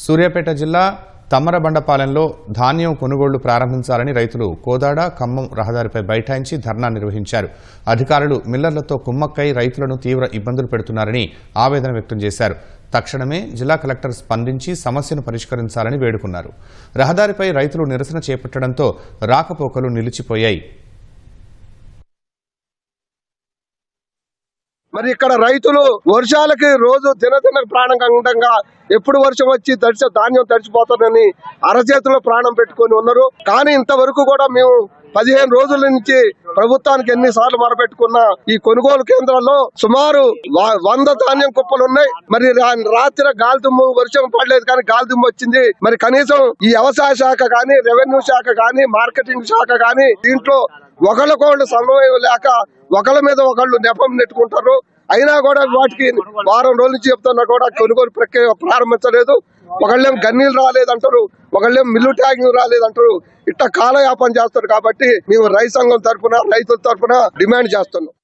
సూర్యాపేట జిల్లా తమ్మరబండపాలెంలో ధాన్యం కొనుగోళ్లు ప్రారంభించాలని రైతులు కోదాడ ఖమ్మం రహదారిపై బైఠాయించి ధర్నా నిర్వహించారు. అధికారులు మిల్లర్లతో కుమ్మక్కై రైతులను తీవ్ర ఇబ్బందులు పెడుతున్నారని ఆవేదన వ్యక్తం చేశారు. తక్షణమే జిల్లా కలెక్టర్ స్పందించి సమస్యను పరిష్కరించాలని వేడుకున్నారు. రహదారిపై రైతులు నిరసన చేపట్టడంతో రాకపోకలు నిలిచిపోయాయి. మరి ఇక్కడ రైతులు వర్షాలకి రోజు దినదిన ప్రాణంగా ఎప్పుడు వర్షం వచ్చి ధాన్యం తడిచిపోతుందని అరచేతిలో ప్రాణం పెట్టుకుని ఉన్నారు. కానీ ఇంతవరకు కూడా మేము 15 రోజుల నుంచి ప్రభుత్వానికి ఎన్నిసార్లు మొరపెట్టుకున్నా ఈ కొనుగోలు కేంద్రాల్లో సుమారు 100 ధాన్యం కుప్పలు ఉన్నాయి. మరి రాత్రి గాలిదుమ్ము వర్షం పడలేదు కానీ గాలిదుమ్ము వచ్చింది. మరి కనీసం ఈ వ్యవసాయ శాఖ కానీ రెవెన్యూ శాఖ కానీ మార్కెటింగ్ శాఖ కానీ దీంట్లో ఒకళ్ళకొకళ్ళు సమన్వయం లేక ఒకళ్ళ మీద ఒకళ్ళు నెపం నెట్టుకుంటారు. అయినా కూడా వాటికి వారం రోజుల నుంచి చెప్తున్నా కూడా కొనుగోలు ప్రక్రియ ప్రారంభించలేదు. ఒకళ్ళేం గన్నీలు రాలేదంటారు, ఒకళ్ళేం మిల్లు ట్యాగింగ్ రాలేదంటారు. ఇట్లా కాలయాపన చేస్తారు. కాబట్టి మేము రైతు సంఘం తరఫున రైతుల తరఫున డిమాండ్ చేస్తున్నాం.